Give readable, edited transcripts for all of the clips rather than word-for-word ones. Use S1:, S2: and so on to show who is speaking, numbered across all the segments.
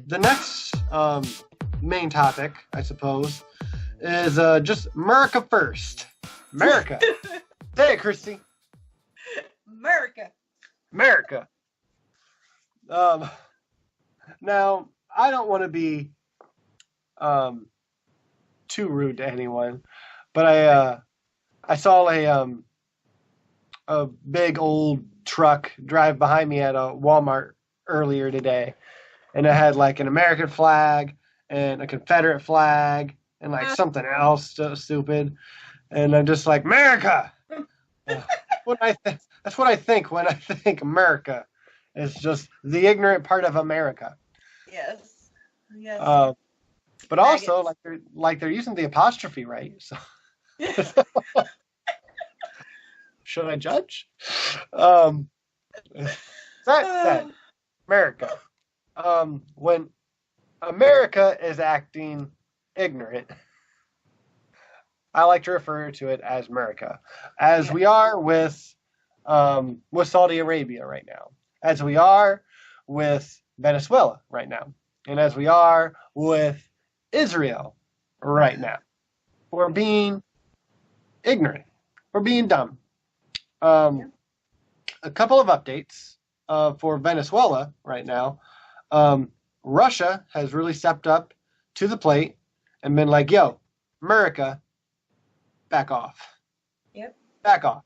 S1: The next main topic, I suppose, is just Murica First. America. Say it, Christy.
S2: America.
S1: America. Now, I don't want to be too rude to anyone, but I saw a big old truck drive behind me at a Walmart earlier today, and it had like an American flag and a Confederate flag and like something else so stupid, and I'm just like, America. That's what I think when I think America. It's just the ignorant part of America.
S2: Yes. Yes.
S1: But also, they're using the apostrophe, right? So, should I judge? That said, America. When America is acting ignorant, I like to refer to it as America, as we are with Saudi Arabia right now, as we are with Venezuela right now, and as we are with Israel right now. We're being ignorant. We're being dumb. A couple of updates for Venezuela right now. Russia has really stepped up to the plate and been like, yo, America, back off.
S2: Yep.
S1: Back off.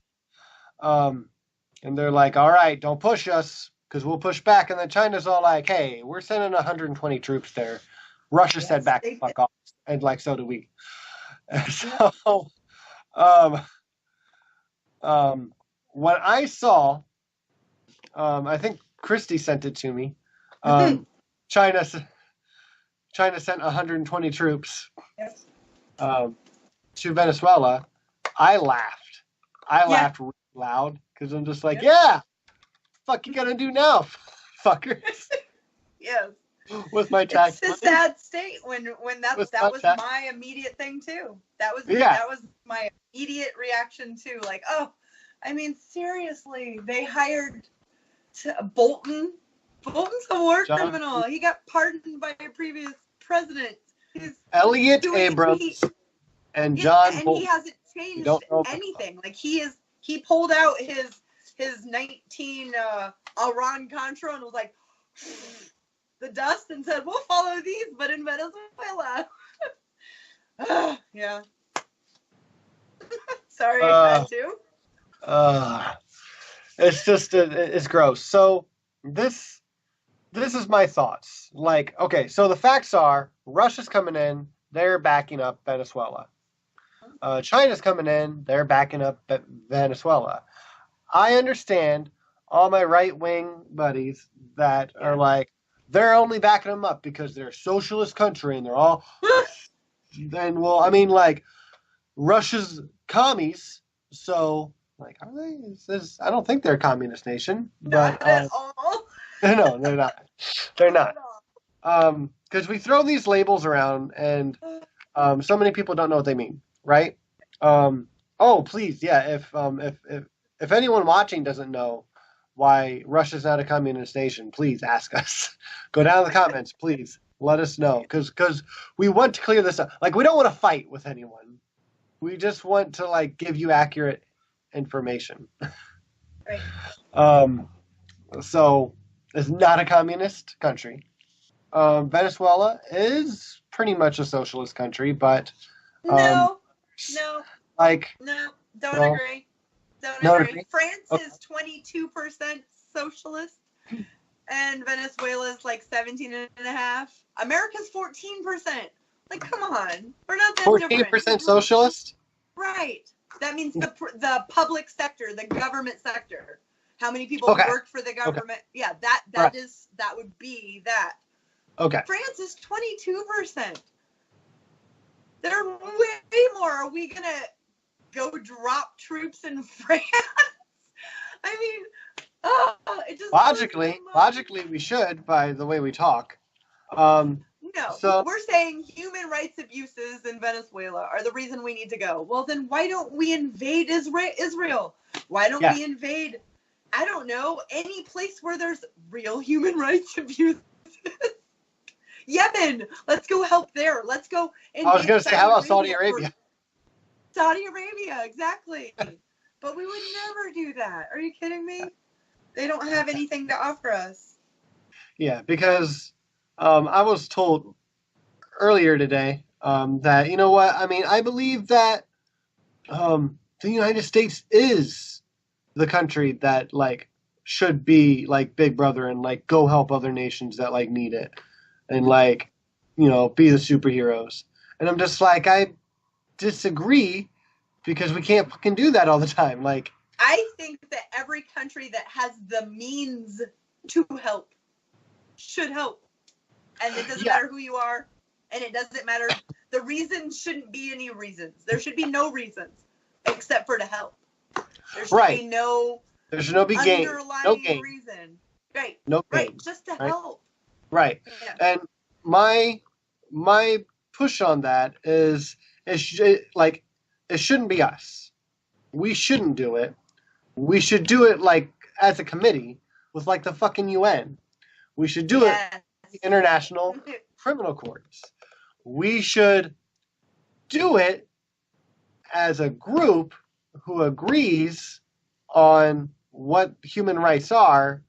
S1: And they're like, all right, don't push us because we'll push back. And then China's all like, hey, we're sending 120 troops there. Russia said back the fuck off. And like, so do we. And so, what I saw, I think Christy sent it to me. China sent 120 troops to Venezuela. I laughed. Laughed really loud because I'm just like, yeah, fuck you gonna do now, fuckers?
S2: Yes.
S1: With my tax
S2: money. It's a sad state when that was my immediate thing too. That was my immediate reaction too. Like, oh, I mean, seriously, they hired Bolton. Bolton's a war criminal. He got pardoned by a previous president.
S1: Elliot Abrams and John Bolton.
S2: And he hasn't changed anything. Like he pulled out his 19 Iran-Contra and was like the dust and said, we'll follow these, but in Venezuela. Yeah. Sorry, I had to.
S1: It's just, it's gross. So this is my thoughts. Like, okay, so the facts are Russia's coming in, they're backing up Venezuela. China's coming in, they're backing up Venezuela. I understand all my right-wing buddies that are like, they're only backing them up because they're a socialist country and they're all... Then, well, I mean, like, Russia's commies, so, like, are they? I don't think they're a communist nation. But,
S2: not at all.
S1: No, they're not. They're not. Because we throw these labels around and so many people don't know what they mean, right? Oh, please, yeah, if anyone watching doesn't know why Russia's not a communist nation, please ask us. Go down in the comments, please. Let us know. Because we want to clear this up. Like, we don't want to fight with anyone. We just want to, like, give you accurate information.
S2: Right.
S1: So, it's not a communist country. Venezuela is pretty much a socialist country, but...
S2: No.
S1: Like...
S2: No, don't agree. Don't agree. France is 22% socialist, and Venezuela is like 17.5%. America's 14%. Like, come on, we're not that
S1: 14% socialist.
S2: Right. That means the public sector, the government sector. How many people work for the government? Okay. Yeah, that would be that.
S1: Okay.
S2: France is 22%. They're way more. Are we gonna go drop troops in France? I mean, it just
S1: logically we should, by the way we talk.
S2: No,
S1: so,
S2: we're saying human rights abuses in Venezuela are the reason we need to go. Well, then why don't we invade Israel? Why don't we invade, I don't know, any place where there's real human rights abuses? Yemen. Let's go help there. Let's go.
S1: I was going to say, how about Saudi Arabia?
S2: Saudi Arabia, exactly. But we would never do that. Are you kidding me? They don't have anything to offer us.
S1: Yeah, because I was told earlier today that, you know what, I mean, I believe that the United States is the country that, like, should be, like, big brother and, like, go help other nations that, like, need it. And, like, you know, be the superheroes. And I'm just like, I disagree because we can't fucking do that all the time. Like,
S2: I think that every country that has the means to help should help. And it doesn't matter who you are. And it doesn't matter. The reasons shouldn't be any reasons. There should be no reasons except for to help. There should be no
S1: there's no big gain. No gain.
S2: reason. Right.
S1: No gain.
S2: Right. Just to help.
S1: Right. Yeah. And my push on that is it shouldn't be us. We shouldn't do it. We should do it like as a committee with like the fucking UN. We should do it the international criminal courts. We should do it as a group who agrees on what human rights are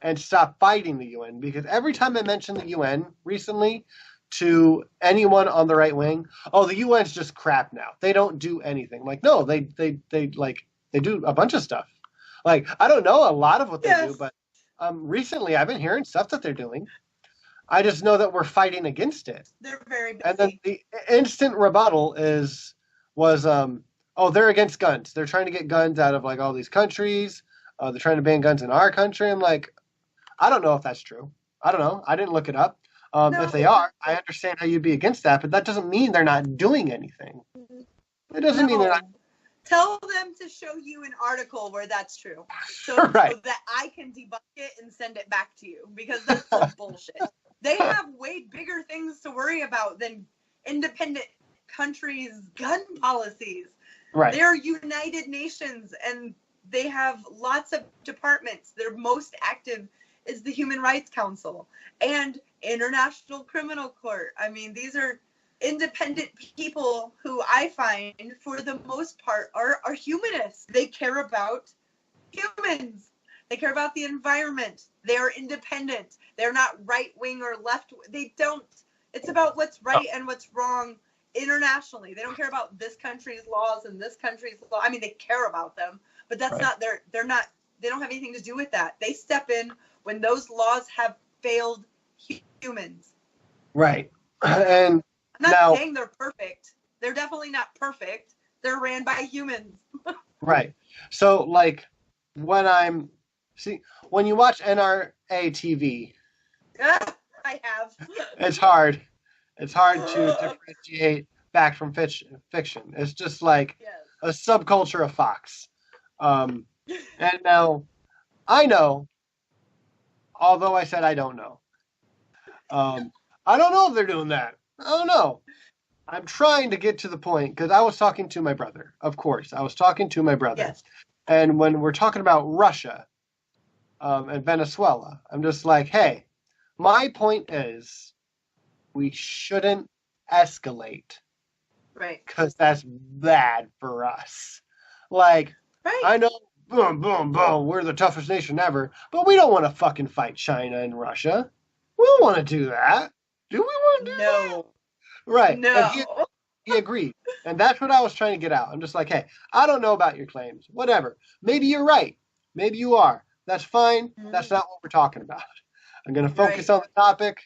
S1: and stop fighting the UN. Because every time I mention the UN recently to anyone on the right wing, oh, the UN's just crap now. They don't do anything. Like, no, they do a bunch of stuff. Like, I don't know a lot of what they do, but recently I've been hearing stuff that they're doing. I just know that we're fighting against it.
S2: They're very busy.
S1: And then the instant rebuttal was they're against guns. They're trying to get guns out of like all these countries. They're trying to ban guns in our country. I'm like, I don't know if that's true. I don't know. I didn't look it up. No. If they are, I understand how you'd be against that, but that doesn't mean they're not doing anything. It doesn't mean they're not.
S2: Tell them to show you an article where that's true, so that I can debunk it and send it back to you, because that's some bullshit. They have way bigger things to worry about than independent countries' gun policies. Right. They're United Nations, and they have lots of departments. Their most active is the Human Rights Council and International Criminal Court. I mean, these are independent people who I find, for the most part, are humanists. They care about humans. They care about the environment. They are independent. They're not right-wing or left. They don't. It's about what's right and what's wrong internationally. They don't care about this country's laws and this country's law. I mean, they care about them, but that's not they don't have anything to do with that. They step in when those laws have failed humans.
S1: Right. And
S2: I'm not saying they're perfect. They're definitely not perfect. They're ran by humans.
S1: Right. So, like, when you watch NRA TV,
S2: I have.
S1: It's hard. It's hard to differentiate fact from fiction. It's just like a subculture of Fox. And now, I know, although I said I don't know. I don't know if they're doing that. I don't know. I'm trying to get to the point, because I was talking to my brother. Of course, I was talking to my brother. Yes. And when we're talking about Russia and Venezuela, I'm just like, hey, my point is we shouldn't escalate.
S2: Right.
S1: Because that's bad for us. Like, I know, boom, boom, boom, we're the toughest nation ever, but we don't want to fucking fight China and Russia. We don't want to do that. Do we want to do that? Right.
S2: No.
S1: He agreed. And that's what I was trying to get out. I'm just like, hey, I don't know about your claims. Whatever. Maybe you're right. Maybe you are. That's fine. Mm-hmm. That's not what we're talking about. I'm going to focus on the topic.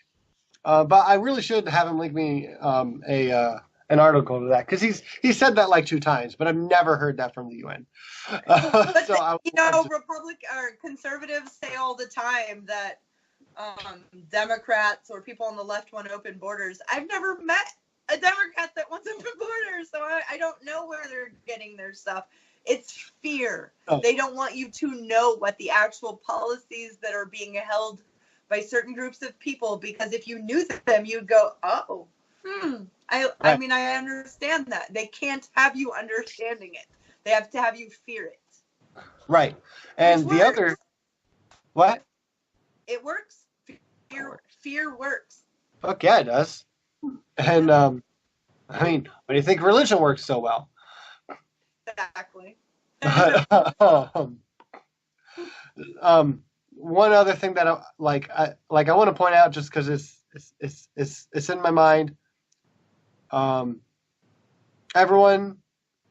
S1: But I really should have him link me an article to that, because he said that like 2 times, but I've never heard that from the UN.
S2: Conservatives say all the time that Democrats or people on the left want open borders. I've never met a Democrat that wants open borders, so I don't know where they're getting their stuff. It's fear. They don't want you to know what the actual policies that are being held by certain groups of people, because if you knew them, you'd go, oh, I mean, I understand that. They can't have you understanding it. They have to have you fear it.
S1: Right. And the other, what?
S2: It works. Fear works.
S1: Fuck yeah, it does. And I mean, why do you think religion works so well?
S2: Exactly.
S1: One other thing that I want to point out just because it's in my mind. Um, Everyone,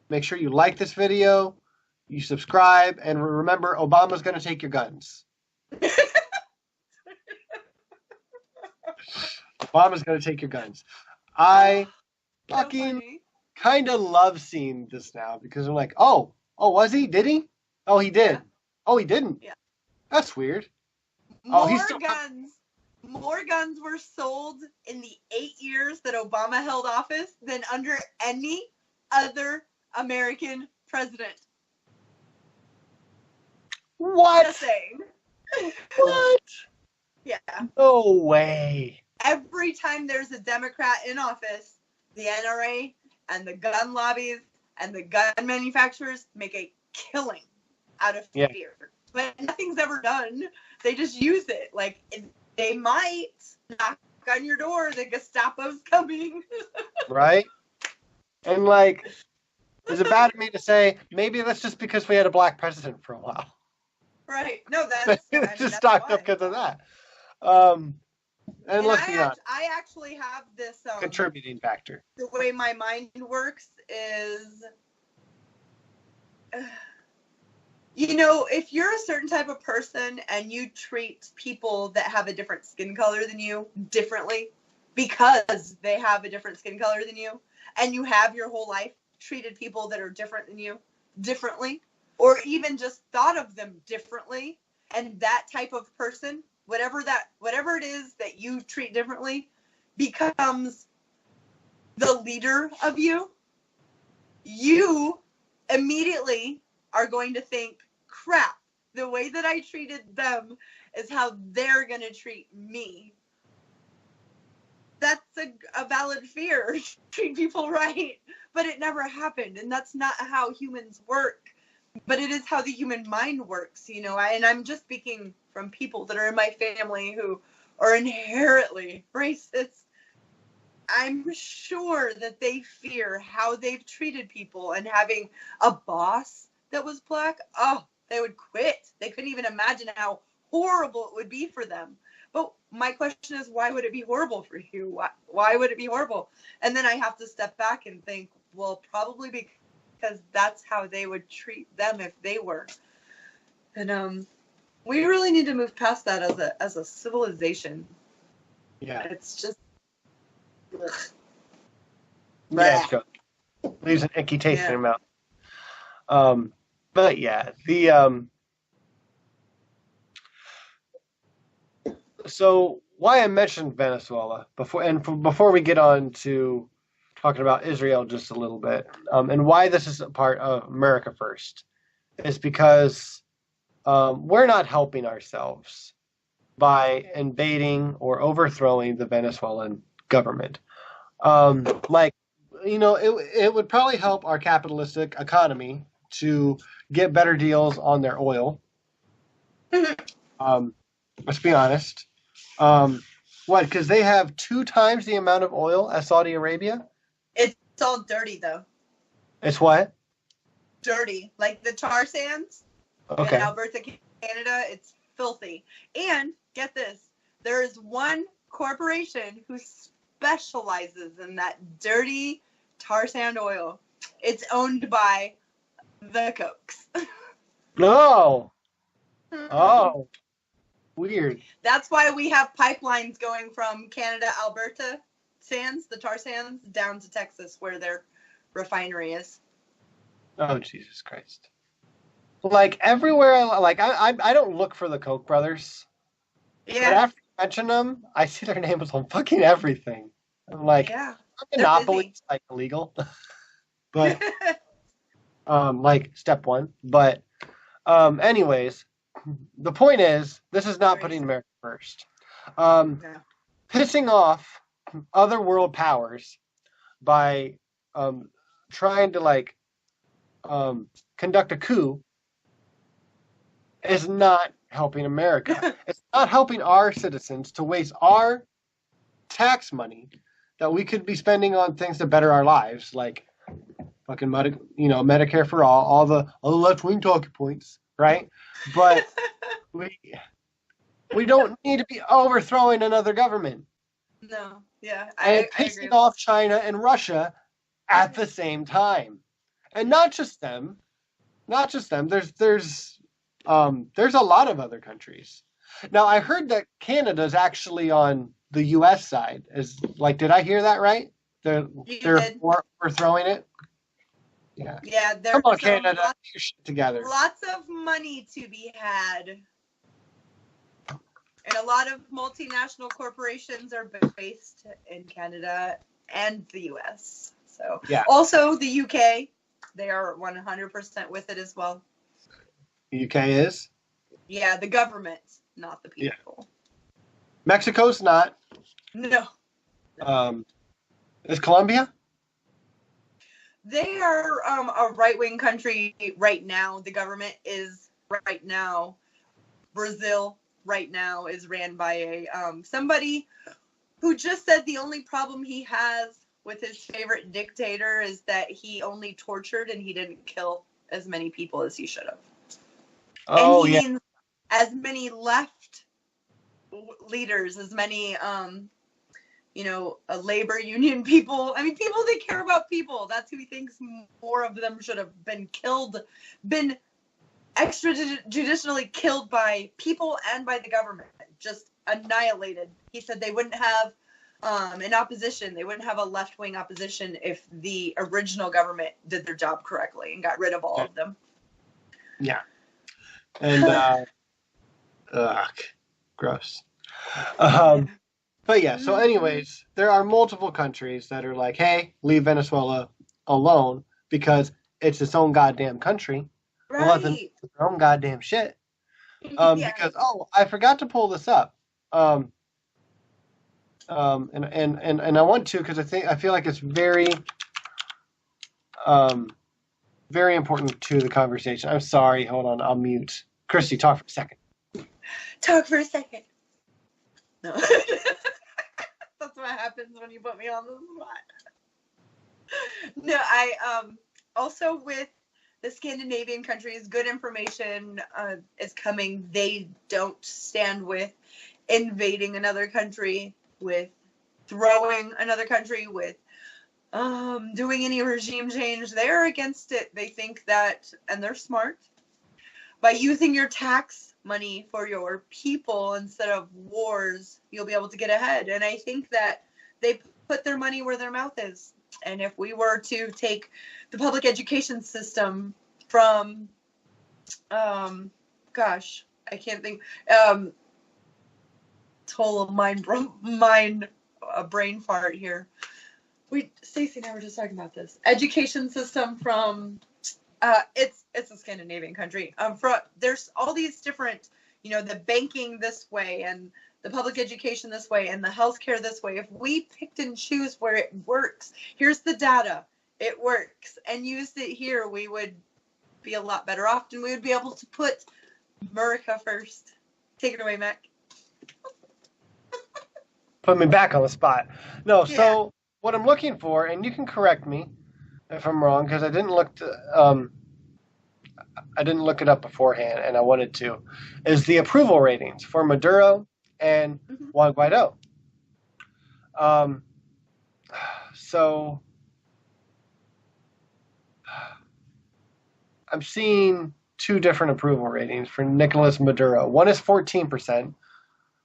S1: make sure you like this video, you subscribe, and remember, Obama's going to take your guns. Obama's going to take your guns. I fucking kind of love seeing this now because I'm like, oh, was he? Did he? Oh, he did. Yeah. Oh, he didn't. Yeah. That's weird.
S2: More guns were sold in the 8 years that Obama held office than under any other American president.
S1: What?
S2: Just saying.
S1: What?
S2: Yeah.
S1: No way.
S2: Every time there's a Democrat in office, the NRA and the gun lobbies and the gun manufacturers make a killing out of fear. But nothing's ever done. They just use it. Like, they might knock on your door. The Gestapo's coming.
S1: Right? And, like, is it bad of me to say maybe that's just because we had a black president for a while?
S2: Right. No, that's...
S1: just stocked up because of that. And let's be honest.
S2: I actually have this...
S1: contributing factor.
S2: The way my mind works is... you know, if you're a certain type of person and you treat people that have a different skin color than you differently because they have a different skin color than you, and you have your whole life treated people that are different than you differently, or even just thought of them differently, and that type of person, whatever it is that you treat differently, becomes the leader of you, you immediately are going to think, crap, the way that I treated them is how they're going to treat me. That's a valid fear. Treat people right. But it never happened. And that's not how humans work. But it is how the human mind works, you know. And I'm just speaking from people that are in my family who are inherently racist. I'm sure that they fear how they've treated people, and having a boss that was black, oh, they would quit. They couldn't even imagine how horrible it would be for them. But my question is, why would it be horrible for you? Why would it be horrible? And then I have to step back and think, well, probably because that's how they would treat them if they were. And we really need to move past that as a civilization.
S1: Yeah.
S2: It's just... ugh.
S1: Yeah, it leaves an icky taste in your mouth. But yeah, so why I mentioned Venezuela before we get on to talking about Israel just a little bit, and why this is a part of America First, is because we're not helping ourselves by invading or overthrowing the Venezuelan government. Like, you know, it would probably help our capitalistic economy to get better deals on their oil. Let's be honest. What? Because they have 2 times the amount of oil as Saudi Arabia?
S2: It's all dirty, though.
S1: It's what?
S2: Dirty. Like the tar sands in Alberta, Canada, it's filthy. And get this, there is one corporation who specializes in that dirty tar sand oil. It's owned by the Kochs.
S1: No. Oh. Weird.
S2: That's why we have pipelines going from Canada, Alberta sands, the tar sands, down to Texas where their refinery is.
S1: Oh, Jesus Christ. Like, everywhere, I don't look for the Koch brothers. Yeah. But after you mention them, I see their names on fucking everything. I'm like, monopoly's like illegal. But, like, step one. But, anyways, the point is, this is not putting America first. Pissing off other world powers by trying to, like, conduct a coup is not helping America. It's not helping our citizens to waste our tax money that we could be spending on things that better our lives, like fucking Medicare for all the left-wing talking points, right? But we don't need to be overthrowing another government.
S2: No, yeah,
S1: And
S2: I
S1: pissing
S2: agree.
S1: off China and Russia at the same time. And not just them. There's a lot of other countries. Now I heard that Canada's actually on the US side. Did I hear that right? They're overthrowing it? Yeah.
S2: Yeah,
S1: Come on, Canada, get your shit together.
S2: Lots of money to be had. And a lot of multinational corporations are based in Canada and the US. So yeah. Also the UK, they are 100% with it as well.
S1: The UK is?
S2: Yeah, the government, not the people.
S1: Yeah. Mexico's not.
S2: No.
S1: Is Colombia?
S2: They are a right-wing country right now. The government is right now. Brazil right now is ran by a somebody who just said the only problem he has with his favorite dictator is that he only tortured and he didn't kill as many people as he should have. Oh, and he means as many left leaders, as many labor union people. I mean, people that care about people. That's who he thinks more of them should have been killed, been extrajudicially killed by people and by the government, just annihilated. He said they wouldn't have an opposition. They wouldn't have a left-wing opposition if the original government did their job correctly and got rid of all of them.
S1: Yeah. And, gross. But yeah, so anyways, there are multiple countries that are like, hey, leave Venezuela alone because it's its own goddamn country. Right. Well, it's their own goddamn shit. Because, I forgot to pull this up. And I want to because I feel like it's very, very important to the conversation. I'm sorry. Hold on. I'll mute. Christy, talk for a second.
S2: Talk for a second. No. That's what happens when you put me on the spot. No, I also with the Scandinavian countries, good information is coming. They don't stand with invading another country, with throwing another country, with doing any regime change. They're against it. They think that, and they're smart, by using your tax money for your people instead of wars, you'll be able to get ahead. And I think that they put their money where their mouth is. And if we were to take the public education system from, gosh, I can't think, total brain fart here. Stacey and I were just talking about this. Education system from, it's a Scandinavian country. There's all these different, the banking this way and the public education this way and the healthcare this way. If we picked and choose where it works, here's the data, it works, and used it here, we would be a lot better off, and we would be able to put Murica first. Take it away, Mac.
S1: Put me back on the spot. No, yeah. So what I'm looking for, and you can correct me if I'm wrong, because I didn't look it up beforehand, and I wanted to, is the approval ratings for Maduro and Juan Guaido. So I'm seeing two different approval ratings for Nicolas Maduro. One is 14%,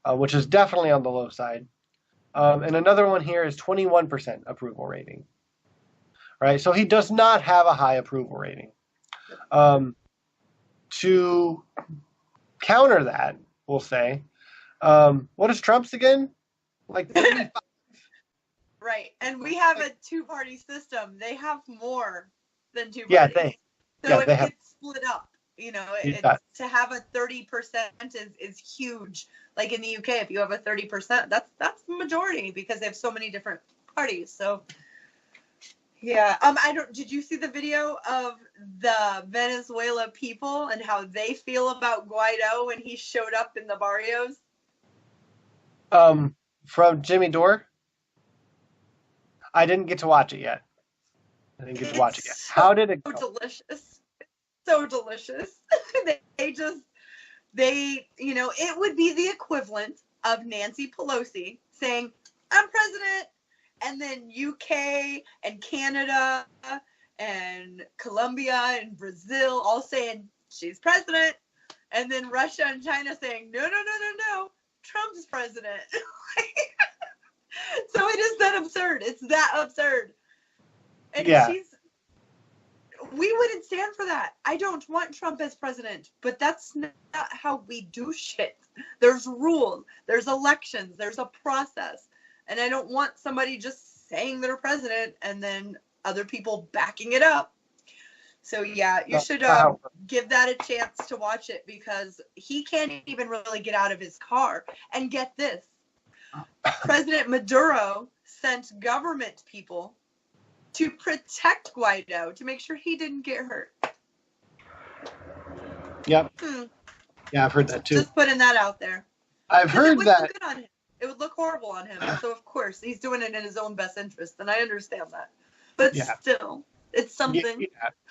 S1: which is definitely on the low side. And another one here is 21% approval rating. Right? So he does not have a high approval rating. To counter that, we'll say, what is Trump's again? Like 35?
S2: Right. And we have a two-party system. They have more than two parties.
S1: Yeah,
S2: it gets split up. To have a 30% is huge. Like in the UK, if you have a 30%, that's the majority because they have so many different parties. So yeah, did you see the video of the Venezuela people and how they feel about Guaido when he showed up in the barrios?
S1: From Jimmy Dore? I didn't get to watch it yet. How did it go?
S2: Delicious. So delicious. They, it would be the equivalent of Nancy Pelosi saying, I'm president, and then UK and Canada and Colombia and Brazil all saying she's president, and then Russia and China saying, no, Trump's president. So it is that absurd. It's that absurd. And we wouldn't stand for that. I don't want Trump as president, but that's not how we do shit. There's rules, there's elections, there's a process. And I don't want somebody just saying they're president and then other people backing it up. So yeah, you should give that a chance to watch it, because he can't even really get out of his car. And get this, President Maduro sent government people to protect Guaido, to make sure he didn't get hurt.
S1: Yep. Yeah, I've heard that too.
S2: Just putting that out there.
S1: I've heard that.
S2: Look good on him. It would look horrible on him. So of course he's doing it in his own best interest, and I understand that. But still, it's something.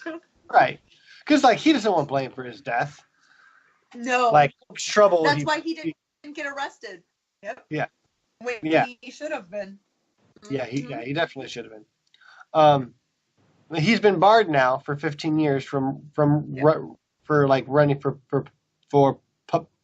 S1: Yeah. Right. Because he doesn't want blame for his death.
S2: No.
S1: Trouble.
S2: That's why he didn't get arrested. Yep.
S1: Yeah.
S2: He should have been.
S1: Yeah, he definitely should have been. He's been barred now for 15 years from running for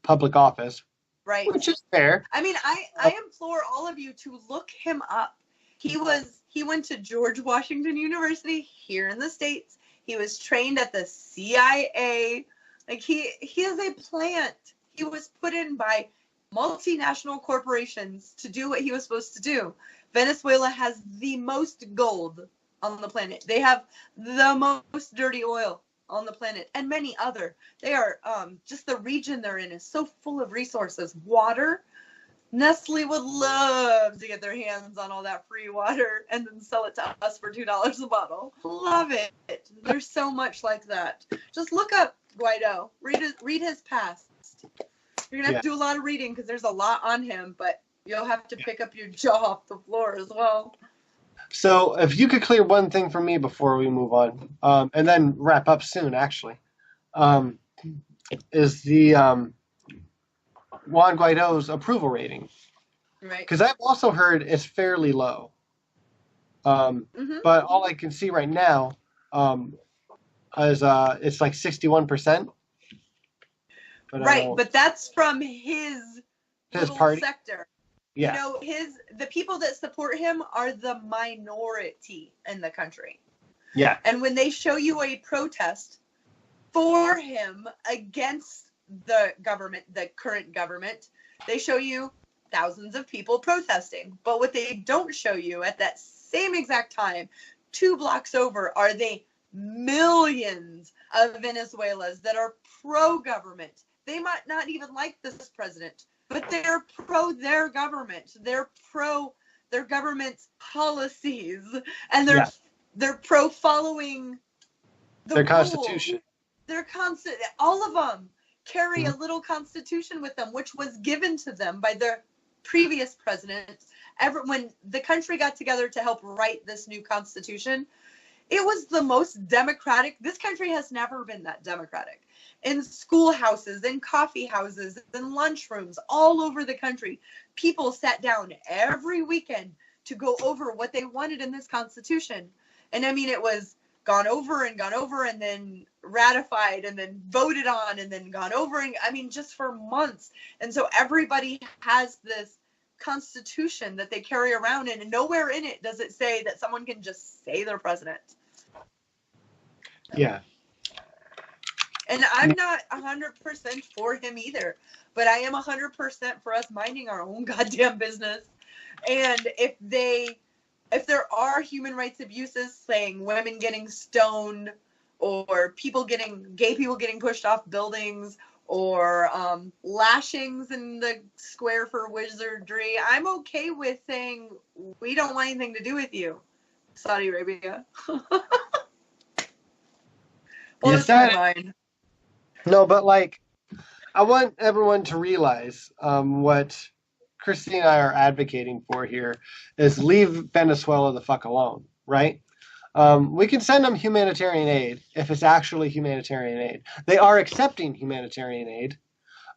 S1: public office.
S2: Right.
S1: Which is fair.
S2: I mean, I implore all of you to look him up. He went to George Washington University here in the States. He was trained at the CIA. He is a plant. He was put in by multinational corporations to do what he was supposed to do. Venezuela has the most gold on the planet. They have the most dirty oil on the planet, and many other. They are just the region they're in is so full of resources. Water. Nestle would love to get their hands on all that free water and then sell it to us for $2 a bottle. Love it. There's so much like that. Just look up Guaido. Read his past. You're gonna have to do a lot of reading, because there's a lot on him, but you'll have to pick up your jaw off the floor as well.
S1: So if you could clear one thing for me before we move on, and then wrap up soon, actually, is the Juan Guaido's approval rating.
S2: Right.
S1: Because I've also heard it's fairly low. But all I can see right now is it's 61%.
S2: But that's from his
S1: party
S2: sector.
S1: Yeah.
S2: The people that support him are the minority in the country.
S1: Yeah.
S2: And when they show you a protest for him against the government, the current government, they show you thousands of people protesting. But what they don't show you at that same exact time, 2 blocks over, are the millions of Venezuelans that are pro-government. They might not even like this president, but they're pro their government. They're pro their government's policies, and they're pro following
S1: their constitution.
S2: All of them carry a little constitution with them, which was given to them by their previous president. When the country got together to help write this new constitution, it was the most democratic. This country has never been that democratic. In schoolhouses, in coffee houses, in lunchrooms, all over the country, people sat down every weekend to go over what they wanted in this constitution. And I mean, it was gone over and then ratified and then voted on and then gone over. And I mean, just for months. And so everybody has this constitution that they carry around, and nowhere in it does it say that someone can just say they're president.
S1: Yeah.
S2: And I'm not 100% for him either, but I am 100% for us minding our own goddamn business. And if there are human rights abuses, saying women getting stoned, or gay people getting pushed off buildings, or lashings in the square for wizardry, I'm okay with saying we don't want anything to do with you, Saudi Arabia. Well,
S1: yes,
S2: that's mine.
S1: No, but I want everyone to realize what Christine and I are advocating for here is leave Venezuela the fuck alone, right? We can send them humanitarian aid if it's actually humanitarian aid. They are accepting humanitarian aid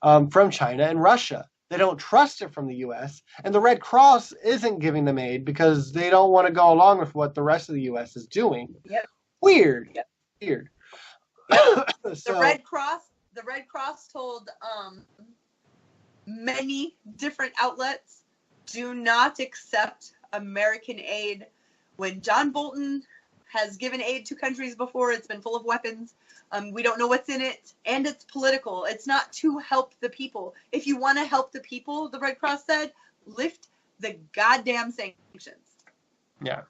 S1: from China and Russia. They don't trust it from the U.S., and the Red Cross isn't giving them aid because they don't want to go along with what the rest of the U.S. is doing.
S2: Yep.
S1: Weird.
S2: Yep.
S1: Weird.
S2: Yep. The Red Cross told many different outlets, do not accept American aid. When John Bolton has given aid to countries before, it's been full of weapons. We don't know what's in it, and it's political. It's not to help the people. If you want to help the people, the Red Cross said, lift the goddamn sanctions.
S1: Yeah.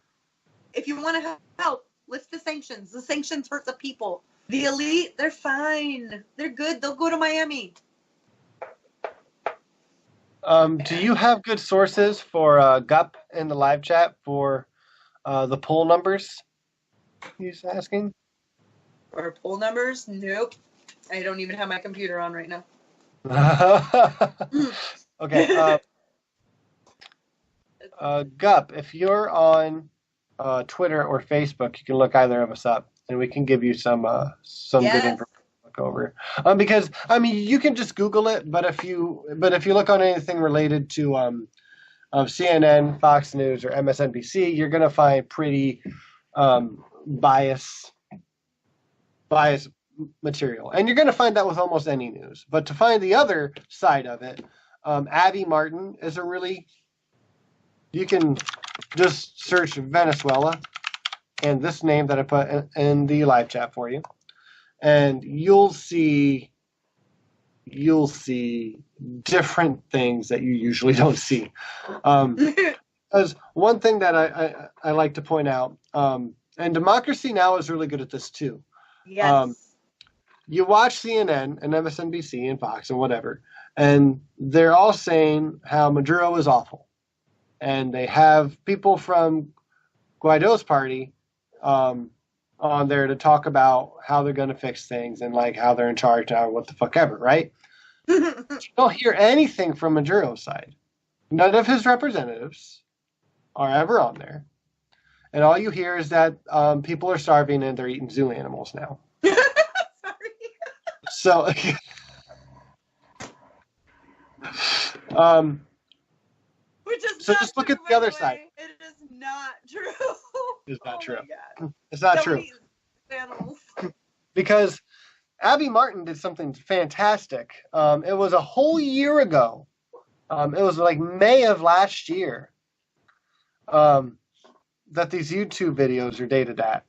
S2: If you want to help, lift the sanctions. The sanctions hurt the people. The elite, they're fine. They're good. They'll go to Miami.
S1: Do you have good sources for Gup in the live chat for the poll numbers? He's asking.
S2: Or poll numbers? Nope. I don't even have my computer on right now.
S1: Okay. Gup, if you're on Twitter or Facebook, you can look either of us up, and we can give you some good information to look over. Because I mean, you can just Google it, but if you look on anything related to CNN, Fox News, or MSNBC, you're gonna find pretty biased material, and you're going to find that with almost any news. But to find the other side of it, Abby Martin is a really, you can just search Venezuela and this name that I put in the live chat for you, and you'll see different things that you usually don't see. Because one thing that I like to point out, and Democracy Now! Is really good at this too.
S2: Yes.
S1: You watch CNN and MSNBC and Fox and whatever, and they're all saying how Maduro is awful. And they have people from Guaido's party on there to talk about how they're going to fix things and like how they're in charge now, what the fuck ever, right? You don't hear anything from Maduro's side. None of his representatives are ever on there. And all you hear is that people are starving and they're eating zoo animals now.
S2: Sorry. Which is
S1: so just look at the other side.
S2: It is not true.
S1: It's not true.
S2: My God.
S1: It's not
S2: Don't
S1: true.
S2: eat animals.
S1: Because Abby Martin did something fantastic. It was a whole year ago. It was like May of last year. That these YouTube videos are dated at.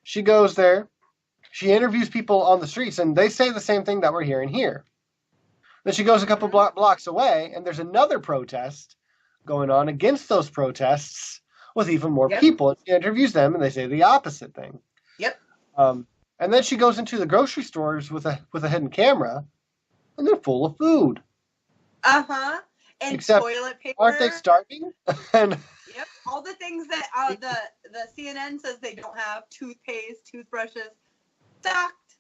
S1: She goes there, she interviews people on the streets, and they say the same thing that we're hearing here. Then she goes a couple blocks away, and there's another protest going on against those protests with even more people. And she interviews them, and they say the opposite thing.
S2: Yep.
S1: And then she goes into the grocery stores with a hidden camera, and they're full of food.
S2: Uh-huh. And
S1: except,
S2: toilet paper.
S1: Aren't they starving? And
S2: yep. All the things that the CNN says they don't have, toothpaste, toothbrushes, stocked.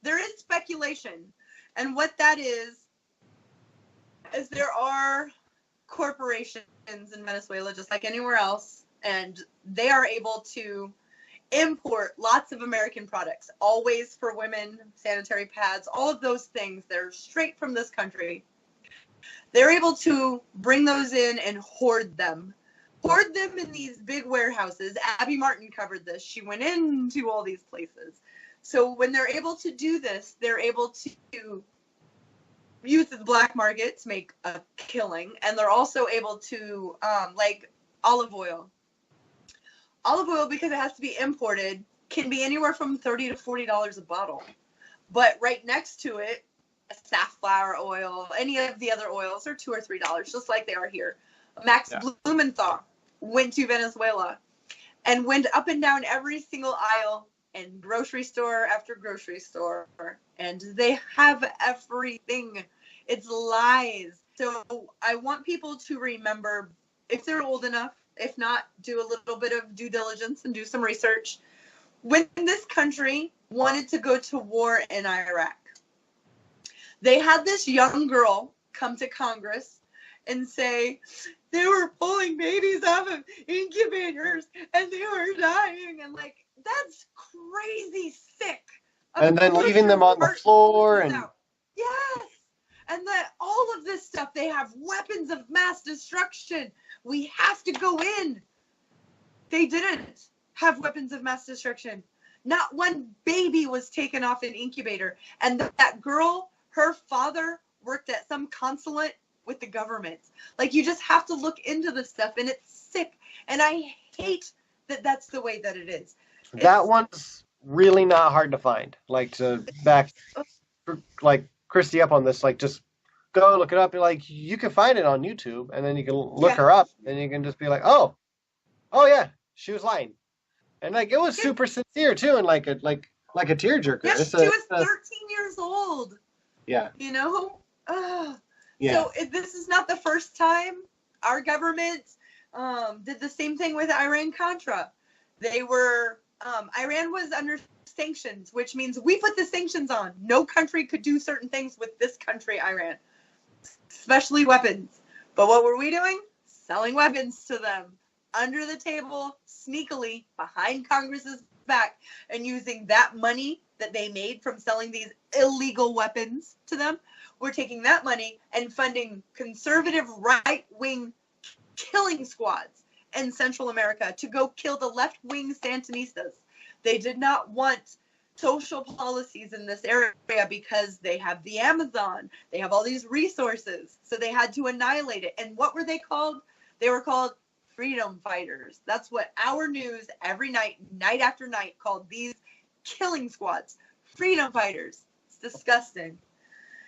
S2: There is speculation. And what that is there are corporations in Venezuela, just like anywhere else, and they are able to import lots of American products, always for women, sanitary pads, all of those things. They're straight from this country. They're able to bring those in and hoard them in these big warehouses. Abby Martin covered this. She went into all these places. So when they're able to do this, they're able to use the black market to make a killing. And they're also able to, like olive oil. Olive oil, because it has to be imported, can be anywhere from $30 to $40 a bottle. But right next to it, safflower oil, any of the other oils are $2 or $3, just like they are here. Max Blumenthal went to Venezuela and went up and down every single aisle and grocery store after grocery store, and they have everything. It's lies. So I want people to remember, if they're old enough, if not, do a little bit of due diligence and do some research. When this country wanted to go to war in Iraq, they had this young girl come to Congress and say they were pulling babies off of incubators and they were dying, and like, that's crazy sick.
S1: And then leaving them on the floor and
S2: yes, and that all of this stuff, they have weapons of mass destruction. We have to go in. They didn't have weapons of mass destruction. Not one baby was taken off an incubator. And that girl, her father worked at some consulate with the government. Like, you just have to look into this stuff, and it's sick. And I hate that that's the way that it is.
S1: That one's really not hard to find. Like, to back, like, Christy up on this, like, just go look it up. Like, you can find it on YouTube, and then you can look her up, and you can just be like, oh yeah, she was lying. And like, it was super sincere too, and like a tearjerker.
S2: Yeah, she was 13 years old.
S1: Yeah.
S2: You know?
S1: Yeah.
S2: So this is not the first time our government did the same thing with Iran-Contra. They were, Iran was under sanctions, which means we put the sanctions on. No country could do certain things with this country, Iran, especially weapons. But what were we doing? Selling weapons to them under the table, sneakily, behind Congress's back, and using that money that they made from selling these illegal weapons to them. We're taking that money and funding conservative right-wing killing squads in Central America to go kill the left-wing Sandinistas. They did not want social policies in this area because they have the Amazon. They have all these resources. So they had to annihilate it. And what were they called? They were called freedom fighters. That's what our news every night, night after night, called these killing squads. Freedom fighters. It's disgusting.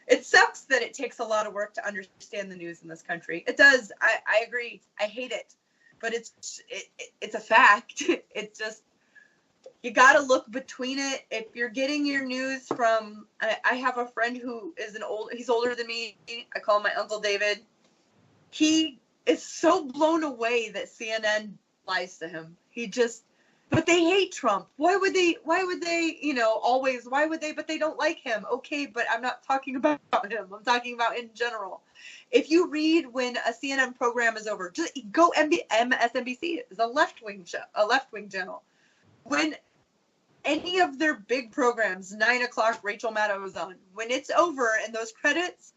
S2: It sucks that it takes a lot of work to understand the news in this country. It does. I agree. I hate it. But it's a fact. It's just, you got to look between it. If you're getting your news from, I have a friend who is he's older than me. I call him my Uncle David. He is so blown away that CNN lies to him. But they hate Trump. Why would they, always, but they don't like him. Okay, but I'm not talking about him. I'm talking about in general. If you read when a CNN program is over, just go MSNBC. It's a left-wing show, a left-wing channel. When any of their big programs, 9 o'clock, Rachel Maddow is on. When it's over and those credits,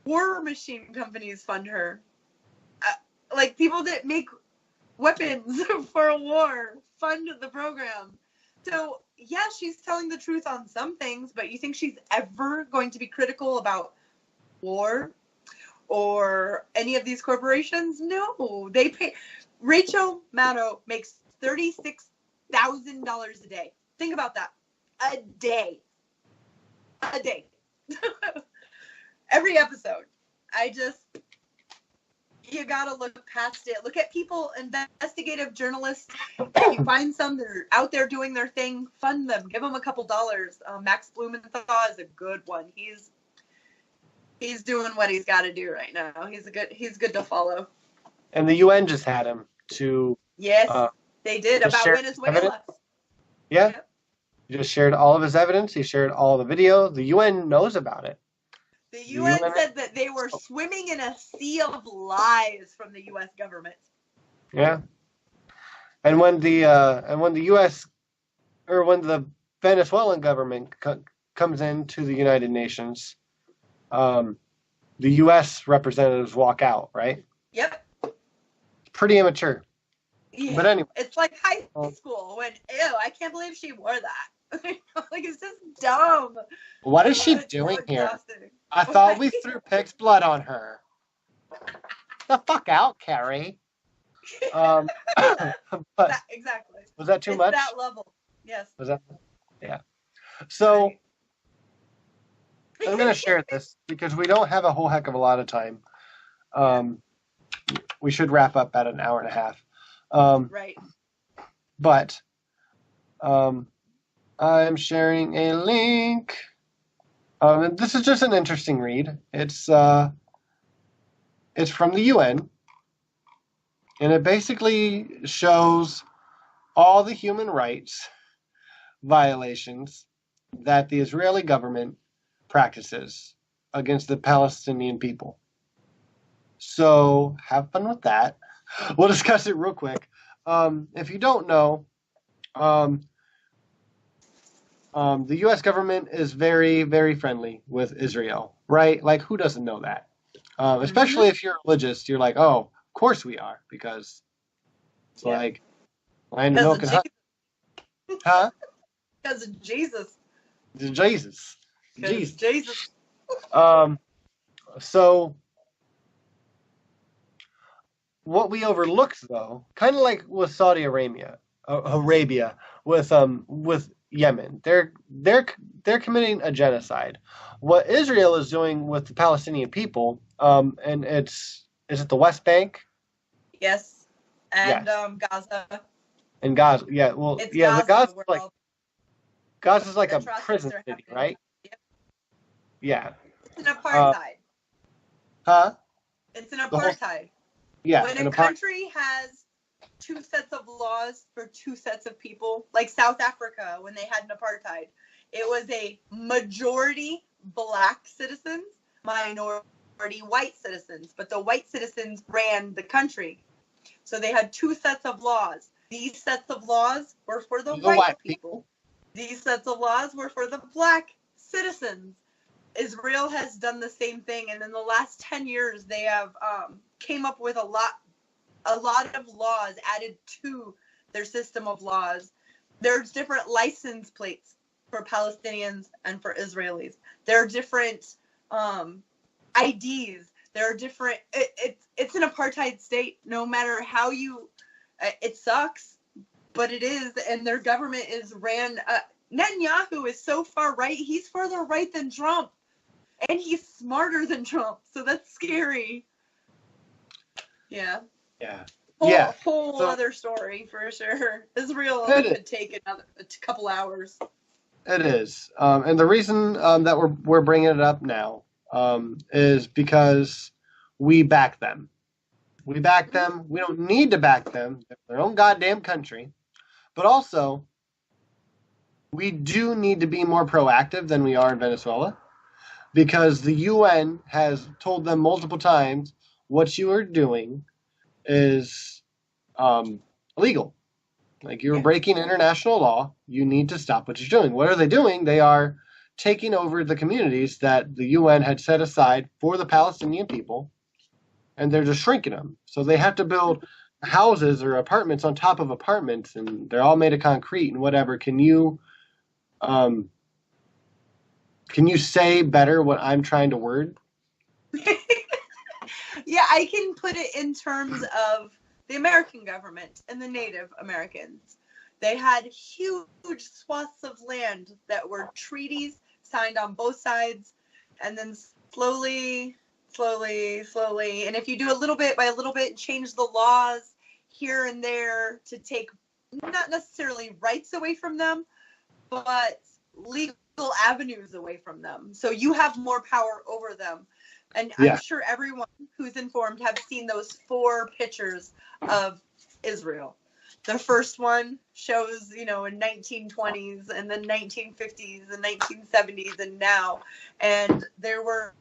S2: war machine companies fund her. Like, people that make weapons for a war fund the program. So, yeah, she's telling the truth on some things, but you think she's ever going to be critical about war or any of these corporations? No. They pay. Rachel Maddow makes $36,000 a day. Think about that. A day. Every episode. You gotta look past it. Look at people, investigative journalists. If you find some that are out there doing their thing, fund them. Give them a couple dollars. Max Blumenthal is a good one. He's doing what he's got to do right now. He's good to follow.
S1: And the UN just had him to.
S2: Yes, they did, about Venezuela.
S1: Yeah. Yep. He just shared all of his evidence. He shared all the video. The UN knows about it.
S2: The UN said that they were swimming in a sea of lies from the U.S. government.
S1: Yeah. And when the U.S. or when the Venezuelan government comes into the United Nations, the U.S. representatives walk out, right?
S2: Yep.
S1: Pretty immature.
S2: Yeah.
S1: But anyway.
S2: It's like high school when, ew, I can't believe she wore that. Like, it's just dumb.
S1: What is she doing here? I thought we threw pig's blood on her. The fuck out, Carrie. But
S2: exactly.
S1: Was that too much?
S2: That level. Yes.
S1: Was that? Yeah. So I'm going to share this because we don't have a whole heck of a lot of time. We should wrap up at an hour and a half.
S2: Right.
S1: But I'm sharing a link. And this is just an interesting read. It's from the UN, and it basically shows all the human rights violations that the Israeli government practices against the Palestinian people. So have fun with that. We'll discuss it real quick. If you don't know, the U.S. government is very, very friendly with Israel, right? Like, who doesn't know that? Especially if you're religious, you're like, oh, of course we are, because it's like land of milk and honey. Huh?
S2: Because of Jesus.
S1: Jesus.
S2: Jesus.
S1: So what we overlooked, though, kind of like with Saudi Arabia, with Yemen, they're committing a genocide. What Israel is doing with the Palestinian people, and is it the West Bank?
S2: Yes, and Gaza.
S1: And Gaza, yeah, well,
S2: it's
S1: yeah,
S2: Gaza,
S1: Gaza's like a prison city, right?
S2: Yep.
S1: Yeah.
S2: It's an apartheid.
S1: Huh?
S2: It's an apartheid.
S1: Yeah.
S2: When a country has two sets of laws for two sets of people, like South Africa, when they had an apartheid, it was a majority black citizens, minority white citizens, but the white citizens ran the country. So they had two sets of laws. These sets of laws were for the white people. These sets of laws were for the black citizens. Israel has done the same thing, and in the last 10 years, they have came up with a lot of laws added to their system of laws. There's different license plates for Palestinians and for Israelis. There are different IDs. There are different. It's an apartheid state. No matter how you, it sucks, but it is, and their government is ran. Netanyahu is so far right. He's further right than Trump, and he's smarter than Trump. So that's scary. Yeah.
S1: Yeah.
S2: Whole other story for sure. Israel could take a couple hours.
S1: It is, and the reason that we're bringing it up now is because we back them. We back them. We don't need to back them. They're their own goddamn country, but also we do need to be more proactive than we are in Venezuela, because the UN has told them multiple times what you are doing is illegal. Like, you're breaking international law. You need to stop what you're doing. What are they doing? They are taking over the communities that the UN had set aside for the Palestinian people, and they're just shrinking them. So they have to build houses or apartments on top of apartments, and they're all made of concrete and whatever. Can you say better what I'm trying to word?
S2: Yeah, I can put it in terms of the American government and the Native Americans. They had huge swaths of land that were treaties signed on both sides, and then slowly, and if you do a little bit by a little bit, change the laws here and there to take not necessarily rights away from them, but legal avenues away from them. So you have more power over them. And I'm sure everyone who's informed have seen those 4 pictures of Israel. The first one shows, in 1920s and then 1950s and 1970s and now. And there were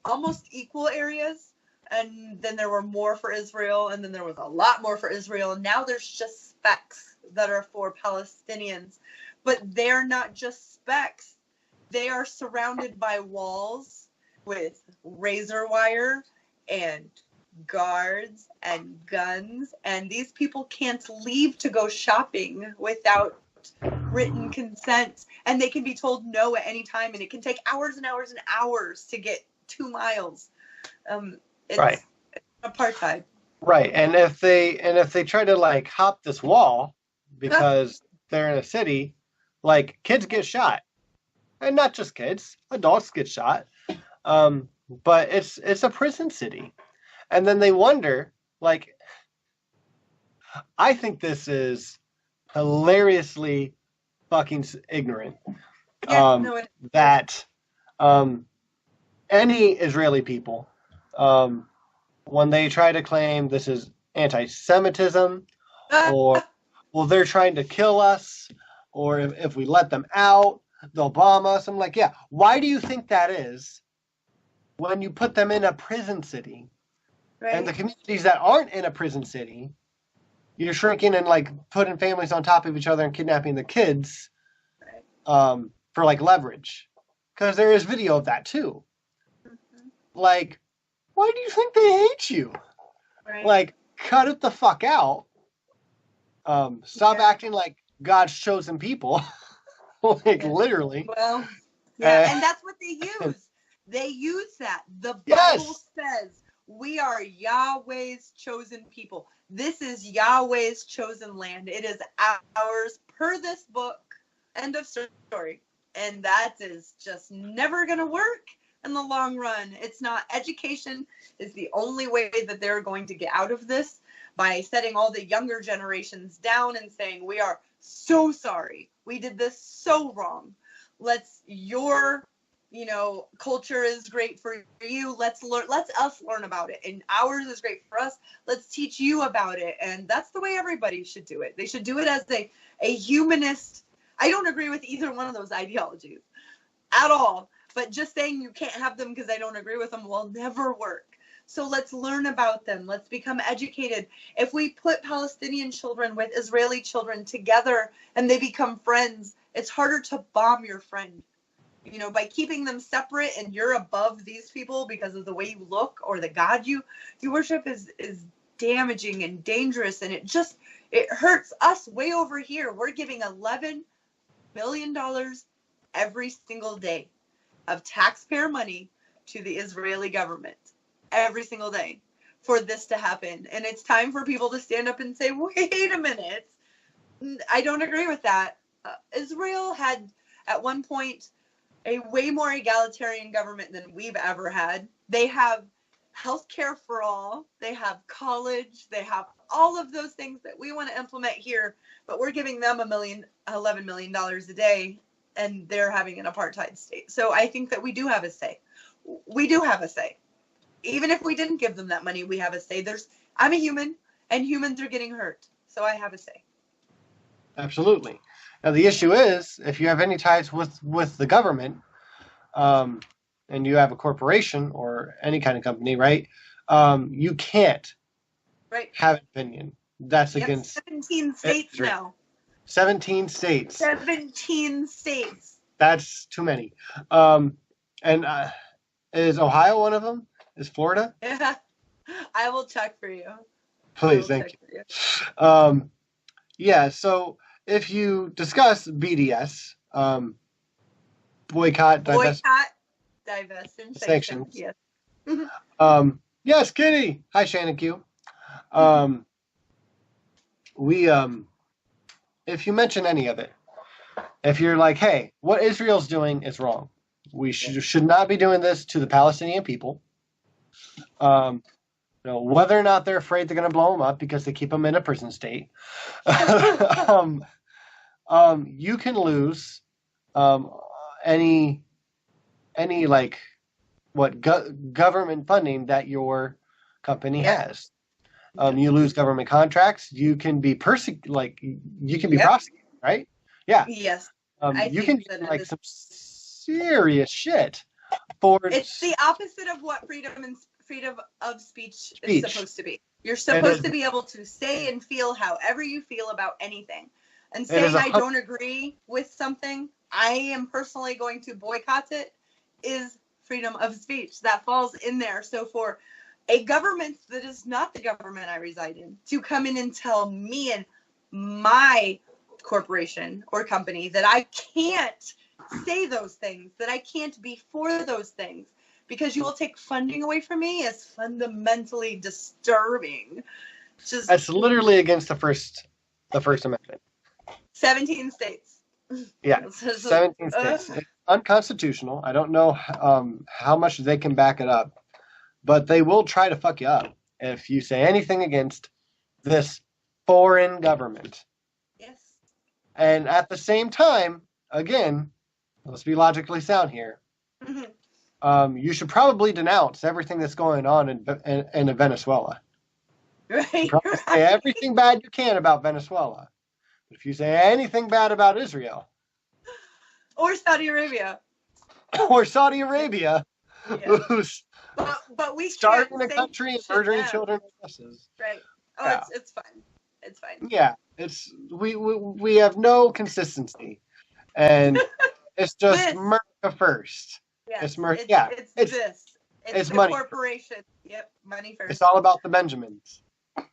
S2: almost equal areas. And then there were more for Israel. And then there was a lot more for Israel. And now there's just specks that are for Palestinians. But they're not just specks. They are surrounded by walls with razor wire and guards and guns, and these people can't leave to go shopping without written consent, and they can be told no at any time, and it can take hours and hours and hours to get 2 miles. It's apartheid.
S1: Right, and if they try to hop this wall because they're in a city, kids get shot, and not just kids, adults get shot. But it's a prison city. And then they wonder, I think this is hilariously fucking ignorant. That any Israeli people, when they try to claim this is anti-Semitism, or, well, they're trying to kill us, or if we let them out, they'll bomb us. I'm like, yeah, why do you think that is? when you put them in a prison city,
S2: right.
S1: and the communities that aren't in a prison city, you're shrinking and like putting families on top of each other and kidnapping the kids,
S2: right.
S1: For like leverage, because there is video of that too. Mm-hmm. Like, why do you think they hate you? Right. Like, cut it the fuck out. Stop acting like God's chosen people. Like, literally.
S2: Well, yeah, and that's what they use. They use that. The Bible says we are Yahweh's chosen people. This is Yahweh's chosen land. It is ours per this book. End of story. And that is just never going to work in the long run. It's not. Education is the only way that they're going to get out of this, by setting all the younger generations down and saying, we are so sorry. We did this so wrong. Your culture is great for you. Let's us learn about it. And ours is great for us. Let's teach you about it. And that's the way everybody should do it. They should do it as a humanist. I don't agree with either one of those ideologies at all. But just saying you can't have them because I don't agree with them will never work. So let's learn about them. Let's become educated. If we put Palestinian children with Israeli children together and they become friends, it's harder to bomb your friend. By keeping them separate and you're above these people because of the way you look or the God you worship is damaging and dangerous. And it hurts us way over here. We're giving $11 million every single day of taxpayer money to the Israeli government. Every single day for this to happen. And it's time for people to stand up and say, wait a minute. I don't agree with that. Israel had at one point a way more egalitarian government than we've ever had. They have healthcare for all. They have college. They have all of those things that we want to implement here, but we're giving them $11 million a day and they're having an apartheid state. So I think that we do have a say. We do have a say. Even if we didn't give them that money, we have a say. I'm a human, and humans are getting hurt, so I have a say.
S1: Absolutely. Now, the issue is, if you have any ties with the government, and you have a corporation or any kind of company, right, you can't have an opinion. That's against
S2: 17 states now.
S1: 17 states.
S2: 17 states.
S1: That's too many. And is Ohio one of them? Is Florida?
S2: Yeah, I will check for you.
S1: Please, thank you. Yeah, so if you discuss BDS, boycott, divest,
S2: and sanctions. Yes.
S1: Yes, Kitty. Hi, Shannon Q. If you mention any of it, if you're like, hey, what Israel's doing is wrong. We should not be doing this to the Palestinian people. Whether or not they're afraid they're going to blow them up because they keep them in a prison state, you can lose any government funding that your company has. You lose government contracts. You can be prosecuted, right? Yeah.
S2: Yes.
S1: You can do some serious shit.
S2: It's the opposite of what freedom of speech is supposed to be. You're supposed to be able to say and feel however you feel about anything. And saying I don't agree with something, I am personally going to boycott it, is freedom of speech. That falls in there. So for a government that is not the government I reside in to come in and tell me and my corporation or company that I can't say those things, that I can't be for those things, because you will take funding away from me, is fundamentally disturbing.
S1: That's literally against the First Amendment.
S2: 17 states.
S1: Yeah, 17 states. It's unconstitutional. I don't know how much they can back it up, but they will try to fuck you up if you say anything against this foreign government.
S2: Yes.
S1: And at the same time, again, let's be logically sound here. Mm-hmm. You should probably denounce everything that's going on in Venezuela.
S2: Right.
S1: Say everything bad you can about Venezuela. But if you say anything bad about Israel,
S2: or Saudi Arabia,
S1: yeah.
S2: But we
S1: starving
S2: can't
S1: the country and
S2: sanction
S1: murdering
S2: them.
S1: children and buses.
S2: Right. Oh,
S1: Yeah.
S2: it's fine. It's fine.
S1: Yeah, it's we have no consistency, and it's just
S2: This.
S1: Murica First.
S2: Yes. It's this. It's the
S1: money.
S2: corporation. Yep. Money first.
S1: It's all about the Benjamins.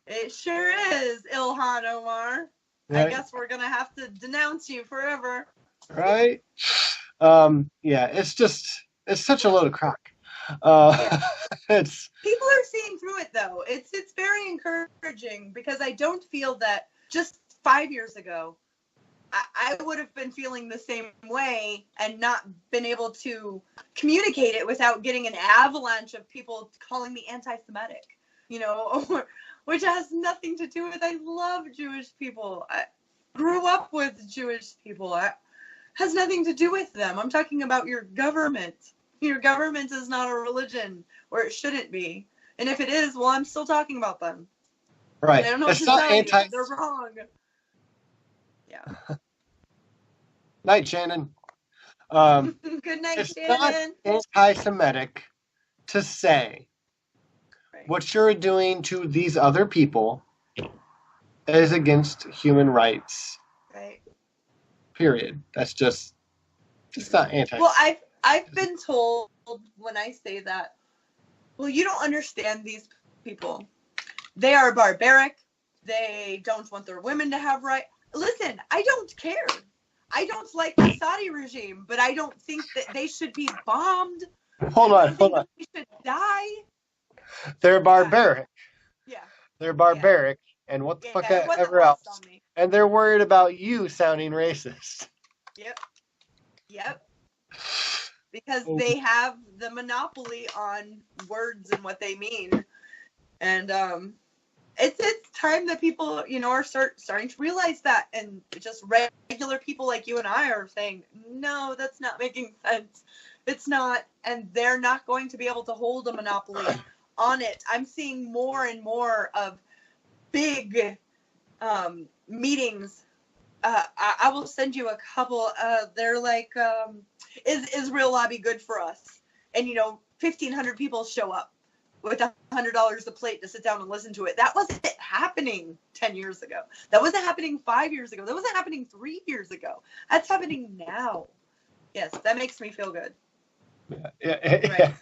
S2: It sure is, Ilhan Omar. Right. I guess we're gonna have to denounce you forever.
S1: Right? Yeah, it's such a load of crap. It's
S2: people are seeing through it though. It's very encouraging because I don't feel that just 5 years ago I would have been feeling the same way and not been able to communicate it without getting an avalanche of people calling me anti-Semitic, which has nothing to do with, I love Jewish people. I grew up with Jewish people. It has nothing to do with them. I'm talking about your government. Your government is not a religion, or it shouldn't be. And if it is, well, I'm still talking about them.
S1: Right.
S2: I don't know
S1: it's not
S2: anti. They're wrong. Yeah.
S1: Night, Shannon.
S2: Good night,
S1: it's
S2: Shannon.
S1: It's not anti-Semitic to say what you're doing to these other people is against human rights.
S2: Right.
S1: Period. That's just not anti.
S2: Well, I've been told when I say that, well, you don't understand these people. They are barbaric. They don't want their women to have rights. Listen, I don't care. I don't like the Saudi regime, but I don't think that they should be bombed.
S1: Hold on.
S2: They should die.
S1: They're barbaric.
S2: Yeah.
S1: They're barbaric. Yeah. And what the fuck ever else. And they're worried about you sounding racist.
S2: Yep. Because they have the monopoly on words and what they mean. And it's time that people, are starting to realize that, and just regular people like you and I are saying, no, that's not making sense. It's not, and they're not going to be able to hold a monopoly on it. I'm seeing more and more of big meetings. I will send you a couple. They're like, is Israel lobby good for us? And 1,500 people show up with $100 a plate to sit down and listen to it. That wasn't happening 10 years ago. That wasn't happening 5 years ago. That wasn't happening 3 years ago. That's happening now. Yes, that makes me feel good.
S1: Yeah.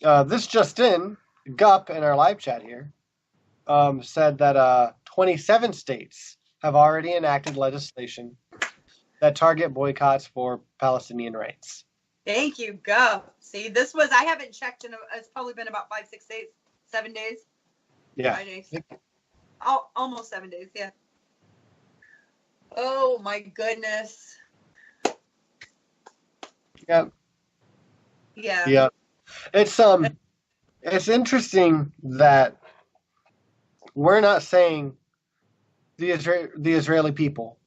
S1: Right. This just in, Gup in our live chat here said that 27 states have already enacted legislation that target boycotts for Palestinian rights.
S2: Thank you, Gup. See, I haven't checked it's probably been about 5, 6 days, 7 days.
S1: Yeah.
S2: 5 days. Almost 7 days, yeah. Oh my goodness.
S1: Yeah.
S2: Yeah.
S1: Yeah. It's interesting that we're not saying the Israeli people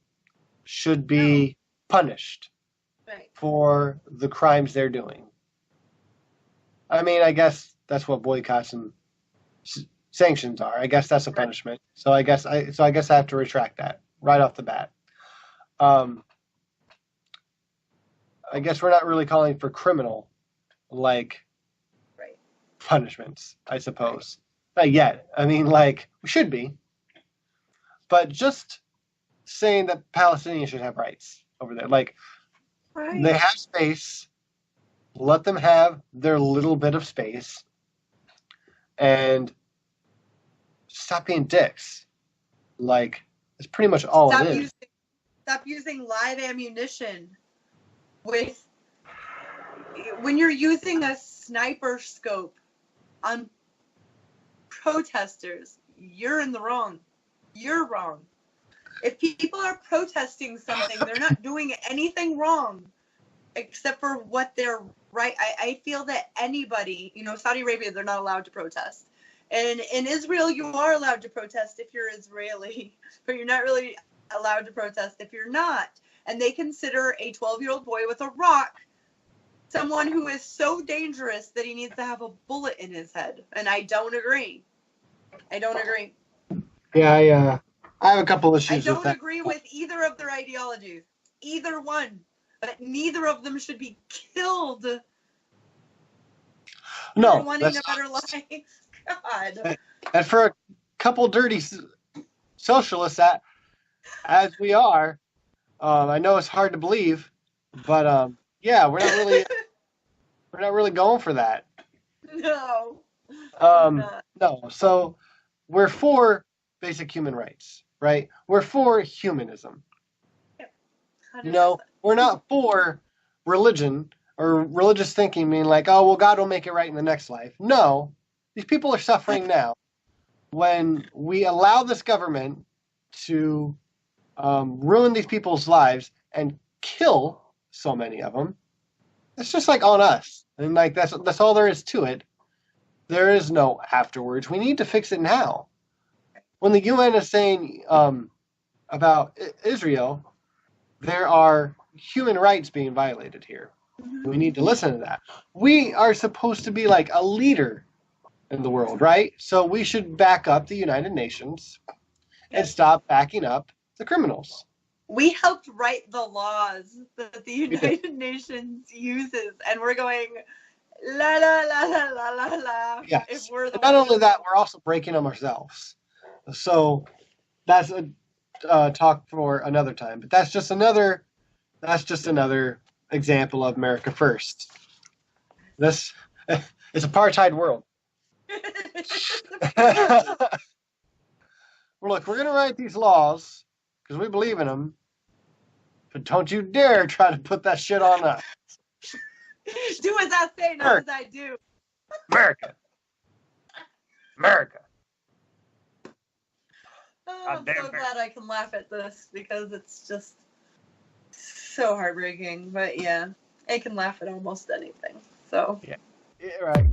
S1: should be punished for the crimes they're doing. I mean, I guess that's what boycotts and sanctions are. I guess that's a punishment. So I guess I have to retract that right off the bat. I guess we're not really calling for criminal punishments, I suppose. Not yet. I mean, we should be. But just saying that Palestinians should have rights over there. They have space. Let them have their little bit of space. And stop being dicks. It's pretty much all it is.
S2: Stop using live ammunition when you're using a sniper scope on protesters. You're in the wrong. You're wrong. If people are protesting something, they're not doing anything wrong except for what they're right. I feel that anybody, Saudi Arabia, they're not allowed to protest. And in Israel, you are allowed to protest if you're Israeli, but you're not really allowed to protest if you're not. And they consider a 12-year-old boy with a rock someone who is so dangerous that he needs to have a bullet in his head. And I don't agree.
S1: Yeah, I have a couple issues with that.
S2: I don't agree with either of their ideologies. Either one. But neither of them should be killed
S1: No,
S2: wanting a better life. God.
S1: And for a couple dirty socialists, as we are, I know it's hard to believe, but yeah, we're not really going for that.
S2: No.
S1: No. So we're for basic human rights, right? We're for humanism.
S2: Yep.
S1: We're not for religion or religious thinking, meaning like, oh, well, God will make it right in the next life. No, these people are suffering now. When we allow this government to ruin these people's lives and kill so many of them, it's just like on us. And like that's all there is to it. There is no afterwards. We need to fix it now. When the UN is saying about Israel, there are human rights being violated here. We need to listen to that. We are supposed to be like a leader in the world, right? So we should back up the United Nations and stop backing up the criminals.
S2: We helped write the laws that the United Nations uses, and we're going la la la la la la la.
S1: Yes. If we're not only that, we're also breaking them ourselves. So that's a talk for another time. But that's just another example of America First. This it's apartheid world. Look, we're gonna write these laws because we believe in them, but don't you dare try to put that shit on us.
S2: Do as I say, not as I do.
S1: America.
S2: Oh, I'm so glad I can laugh at this because it's just so heartbreaking. But yeah, I can laugh at almost anything. So
S1: yeah, right.